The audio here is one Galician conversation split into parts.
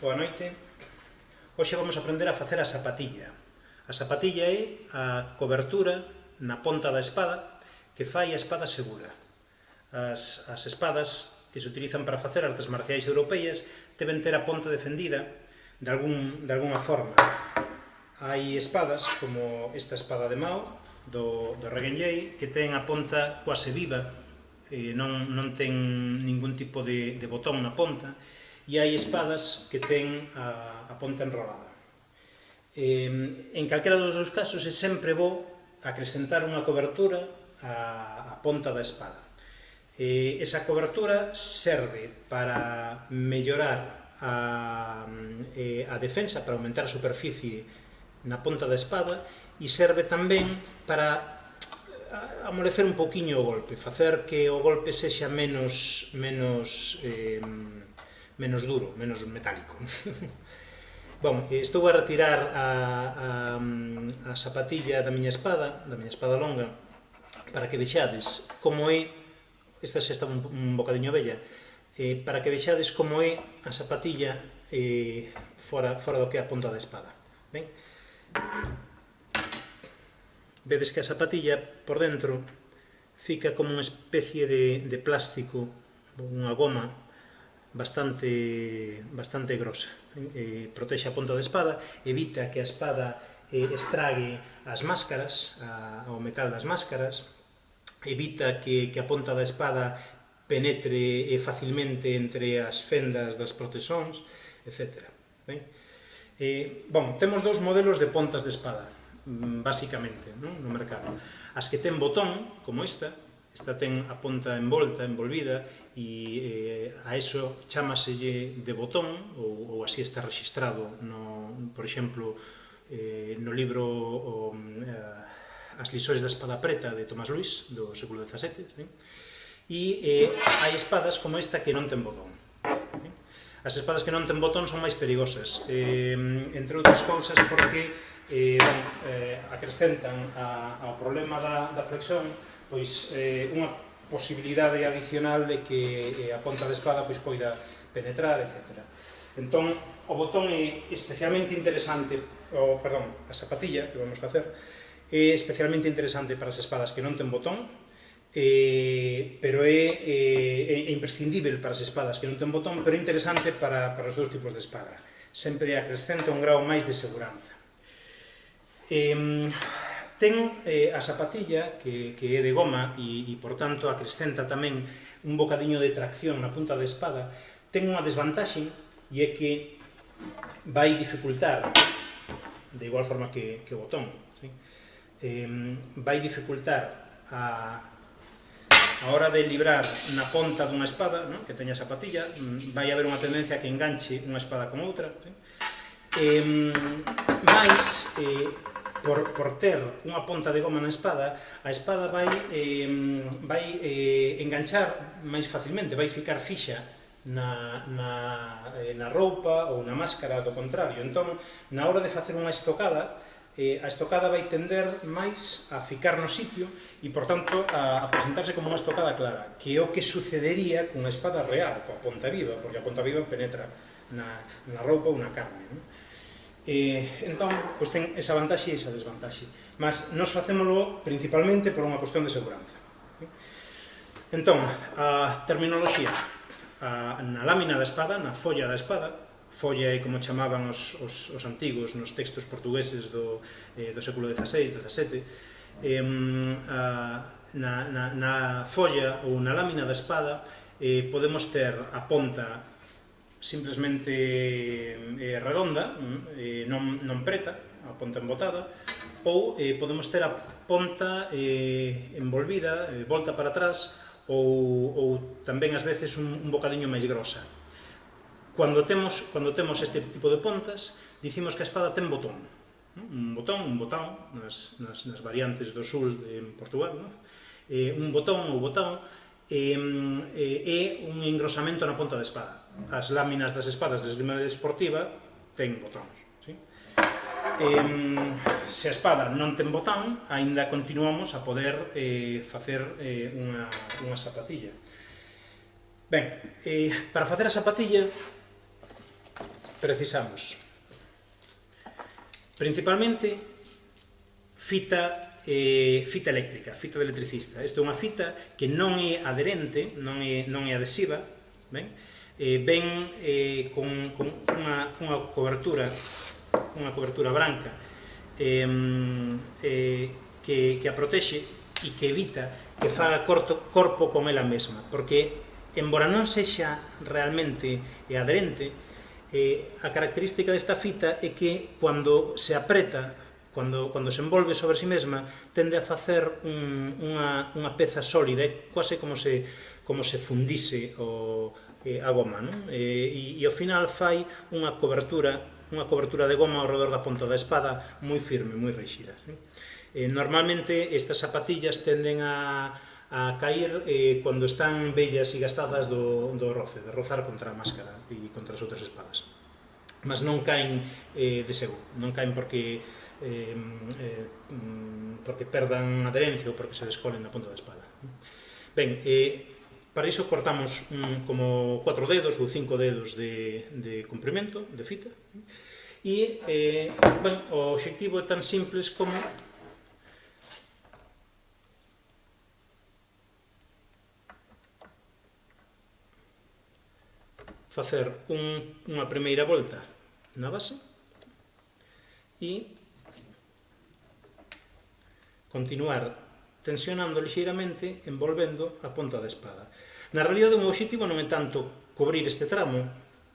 boa noite. Hoxe vamos a aprender a facer a sapatilla. A sapatilla é a cobertura na ponta da espada que fai a espada segura. As espadas que se utilizan para facer artes marciais europeas deben ter a ponta defendida de alguna forma. Hai espadas, como esta espada de Mao, do Regenjei, que ten a ponta quase viva, non ten ningún tipo de botón na ponta, e hai espadas que ten a ponta enrolada. En calquera dos dous casos é sempre bo acrescentar unha cobertura á ponta da espada. Esa cobertura serve para mellorar a defensa, para aumentar a superficie na ponta da espada, e serve tamén para amolecer un poquinho o golpe, facer que o golpe sexa menos duro, menos metálico. Bom, estou a retirar a sapatilla da miña espada longa, para que vexades como é, esta xa está un bocadiño bella, para que vexades como é a sapatilla fora do que é a ponta da espada. Ben? Vedes que a sapatilla por dentro fica como unha especie de plástico, unha goma bastante grosa. Protexe a ponta da espada, evita que a espada estrague as máscaras, o metal das máscaras, evita que a ponta da espada penetre facilmente entre as fendas das protesóns, etc. Bom, temos dous modelos de pontas de espada, basicamente, no mercado. As que ten botón, como esta ten a ponta envolvida, e a eso chámaselle de botón, ou así está rexistrado, por exemplo, no libro As lições da espada preta, de Tomás Luís, do século XVII, e hai espadas como esta que non ten botón. As espadas que non ten botón son máis perigosas, entre outras cousas porque acrescentan ao problema da flexión pois unha posibilidade adicional de que a ponta da espada poida penetrar, etc. Entón, o botón é especialmente interesante, a sapatilla que vamos facer, é especialmente interesante para as espadas que non ten botón, pero é imprescindível para as espadas que non ten botón, pero é interesante para os dous tipos de espada. Sempre acrescenta un grau máis de seguranza. Ten a sapatilla, que é de goma, e, por tanto, acrescenta tamén un bocadiño de tracción na punta da espada. Ten unha desvantaxe, e é que vai dificultar, de igual forma que o botón, vai dificultar a hora de librar na ponta dunha espada, que teña sapatilla, vai haber unha tendencia a que enganche unha espada con outra, mais, por ter unha ponta de goma na espada, a espada vai enganchar máis facilmente, vai ficar fixa na roupa ou na máscara do contrario. Entón, na hora de facer unha estocada, a estocada vai tender máis a ficar no sitio e, por tanto, a presentarse como unha estocada clara, que é o que sucedería cunha espada real, coa ponta viva, porque a ponta viva penetra na roupa ou na carne. Entón, ten esa vantaxe e esa desvantaxe. Mas nos facémolo principalmente por unha cuestión de seguranza. Entón, a terminoloxía. Na lámina da espada, na folla da espada, folla é como chamaban os antigos nos textos portugueses do século XVI, XVII, na folla ou na lámina da espada podemos ter a ponta simplesmente redonda, non preta, a ponta embotada, ou podemos ter a ponta envolvida, volta para atrás, ou tamén ás veces un bocadiño máis grosa. Cando temos este tipo de pontas, dicimos que a espada ten botón. Un botón nas variantes do sul en Portugal, un botón ou botón é un engrosamento na ponta da espada. As láminas das espadas de esgrima deportiva ten botóns. Se a espada non ten botón, aínda continuamos a poder facer unha sapatilla. Ben, para facer a sapatilla precisamos principalmente fita eléctrica, fita de electricista. Esta é unha fita que non é adherente, non é adhesiva, ben? Ven con unha cobertura branca que a protexe e que evita que faga corpo con ela mesma, porque, embora non sexa realmente adherente, a característica desta fita é que, cando se apreta, cando se envolve sobre si mesma, tende a facer unha peza sólida, quase como se fundise a goma, non? E ao final fai unha cobertura de goma ao redor da ponta da espada moi firme, moi ríxida. Normalmente estas zapatillas tenden a cair cando están vellas e gastadas do roce, de rozar contra a máscara e contra as outras espadas. Mas non caen de sego, non caen porque perdan adherencia ou porque se descolen na ponta da espada. Ben, para iso cortamos como 4 dedos ou 5 dedos de comprimento, de fita, e o obxectivo é tan simples como facer unha primeira volta na base e continuar tensionando lixeiramente, envolvendo a ponta da espada. Na realidade, o meu obxectivo non é tanto cubrir este tramo,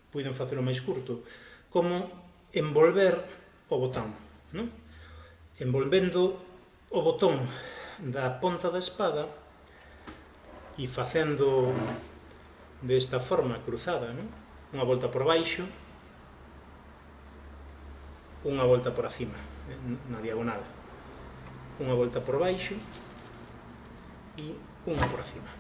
poden facelo máis curto, como envolver o botón, non? Envolvendo o botón da ponta da espada e facendo desta forma cruzada, non? Unha volta por baixo, unha volta por acima, na diagonal, unha volta por baixo e unha por acima.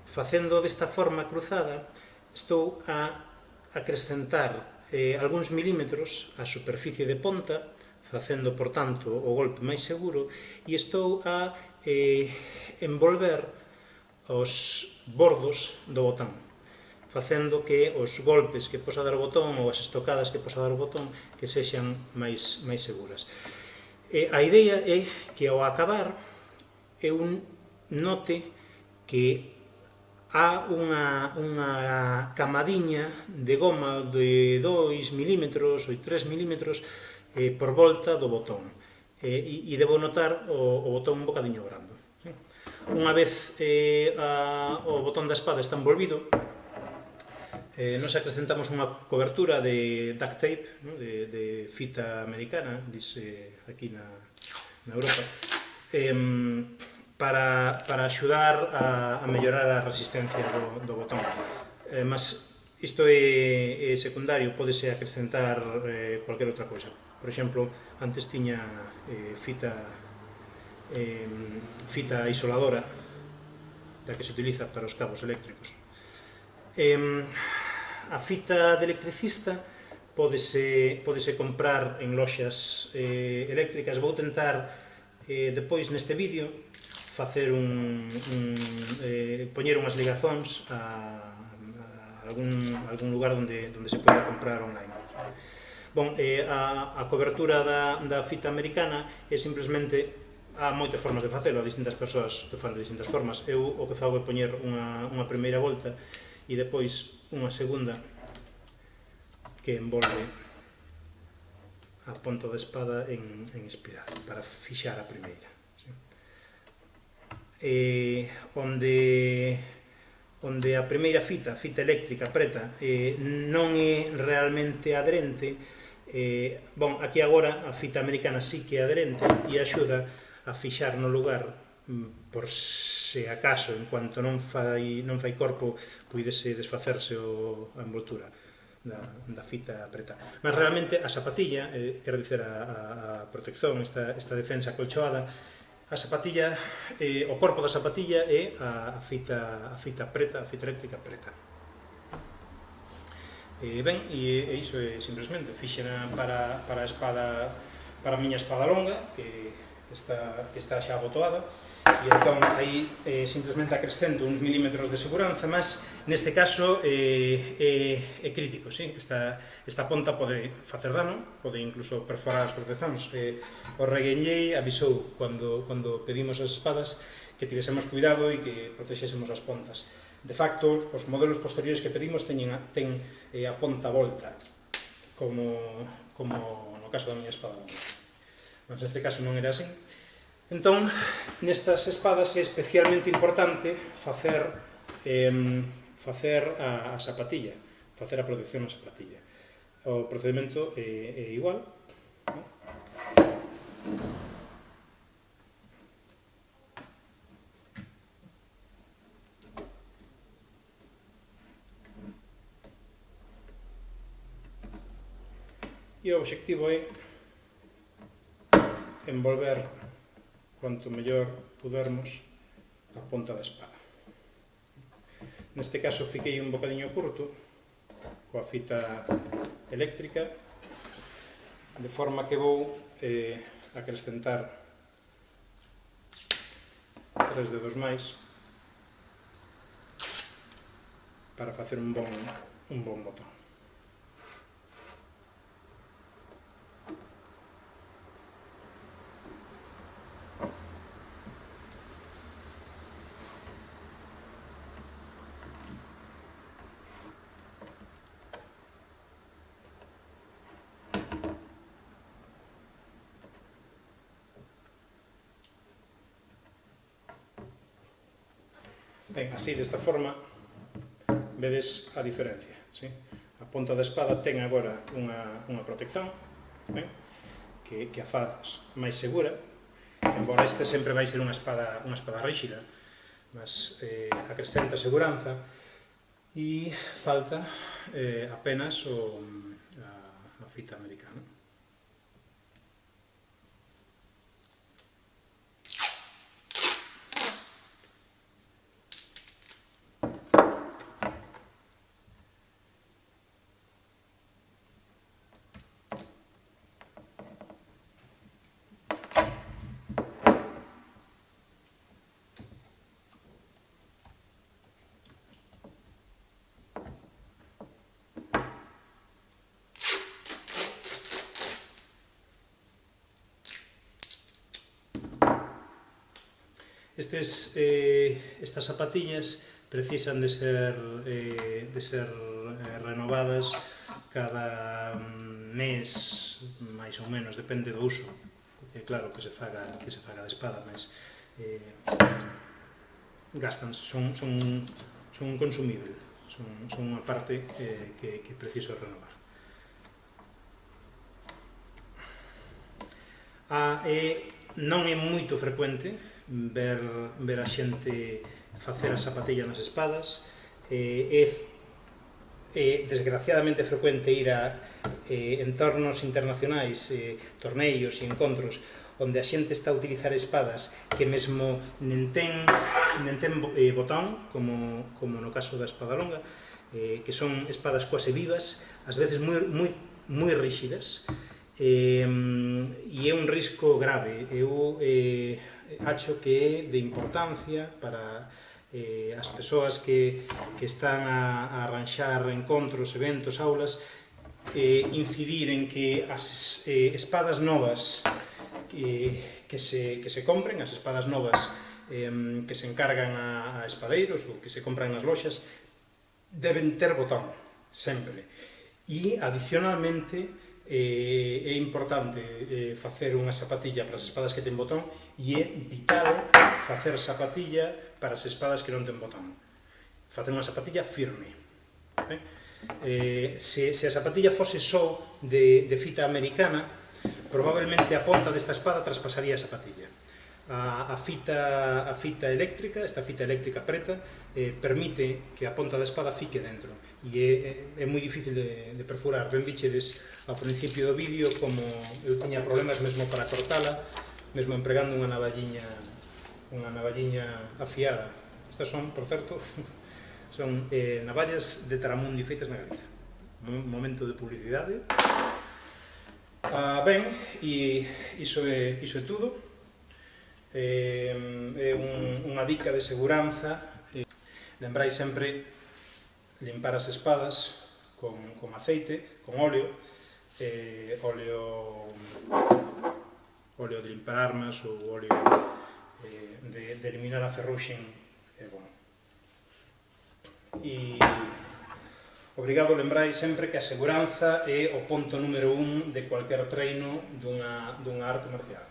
Facendo desta forma cruzada, estou a acrescentar algúns milímetros a superficie de ponta, facendo, por tanto, o golpe máis seguro, e estou a envolver os bordos do botón, facendo que os golpes que posa dar o botón ou as estocadas que posa dar o botón que sexan máis seguras. A idea é que, ao acabar, eu note que há unha camadiña de goma de 2 milímetros ou 3 milímetros por volta do botón, e debo notar o botón un bocadiño brando. Unha vez o botón da espada está envolvido, nos acrescentamos unha cobertura de duct tape, de fita americana, dice aquí na Europa, para axudar a mellorar a resistencia do botón. Mas isto é secundario, pódese acrescentar cualquier outra cousa. Por exemplo, antes tiña fita isoladora, da que se utiliza para os cabos eléctricos. A fita de electricista pódese comprar en loxas eléctricas. Vou tentar depois neste vídeo facer poñer unhas ligazóns a algún lugar onde se poida comprar online. Bon, a cobertura da fita americana é simplemente, há moitas formas de facelo, há distintas persoas que fan de distintas formas. Eu o que fago é poñer unha primeira volta e depois unha segunda que envolve a ponta da espada en espiral para fixar a primeira. Onde a primeira fita eléctrica preta non é realmente adherente, aquí agora a fita americana sí que é adherente e axuda a fixar no lugar, por se acaso, en cuanto non fai corpo, puidese desfacerse a envoltura da fita preta. Mas realmente a zapatilla, quero dicer, a protección, esta defensa colchoada, a zapatilla, o corpo da zapatilla é a fita preta, a fita eléctrica preta. Ben, e iso é simplemente fixena para a miña espada longa, que que está xa abotoada, e entón aí simplemente acrescento uns milímetros de seguranza, mas neste caso é crítico, sí? Esta ponta pode facer dano, pode incluso perforar as proteccións. O Reguenllei avisou cando pedimos as espadas que tivésemos cuidado e que protexésemos as pontas. De facto, os modelos posteriores que pedimos ten a ponta volta, como no caso da miña espada longa. Mas neste caso non era así. Entón, nestas espadas é especialmente importante facer a zapatilla, facer a protección na zapatilla. O procedimento é igual. E o obxectivo é envolver cuanto mellor pudermos a ponta da espada. Neste caso fiquei un bocadiño curto coa fita eléctrica, de forma que vou acrescentar 3 dedos máis para facer un bon botón. Ben, así, desta forma, vedes a diferencia. Sí? A ponta da espada ten agora unha protección, ben, que a faz máis segura, embora este sempre vai ser unha espada ríxida, mas acrescenta seguranza e falta apenas a fita americana. Estas zapatillas precisan de ser renovadas cada mes, máis ou menos, depende do uso. Claro que se faga de espada, mas gastanse, son un consumível, son unha parte que preciso renovar. Non é moito frecuente ver a xente facer a zapatilla nas espadas. É desgraciadamente frecuente ir a entornos internacionais, torneillos e encontros onde a xente está a utilizar espadas que mesmo nen ten botón, como no caso da espada longa, que son espadas quase vivas, ás veces moi ríxidas, e é un risco grave. Eu acho que é de importancia para as persoas que están a arranxar encontros, eventos, aulas, incidir en que as espadas novas que se compren, as espadas novas que se encargan a espadeiros ou que se compran nas loxas, deben ter botón, sempre. E, adicionalmente, é importante facer unha zapatilla para as espadas que ten botón e é vital facer zapatilla para as espadas que non ten botón. Facer unha zapatilla firme. Se a zapatilla fose só de fita americana, probablemente a ponta desta espada traspasaría a zapatilla. A fita eléctrica, esta fita eléctrica preta, permite que a ponta da espada fique dentro e é moi difícil de perfurar. Ben vichedes ao principio do vídeo como eu tiña problemas mesmo para cortala, mesmo empregando unha navalliña afiada. Estas son, por certo, son navallas de Taramundi feitas na Galiza. Un momento de publicidade. Ben, e iso é tudo. é unha dica de seguranza. Lembrai sempre limpar as espadas con aceite, con óleo, óleo de limpar armas ou óleo de eliminar a ferruxen, é bon. E obrigado, lembrai sempre que a seguranza é o ponto número 1 de cualquier treino dunha arte marcial.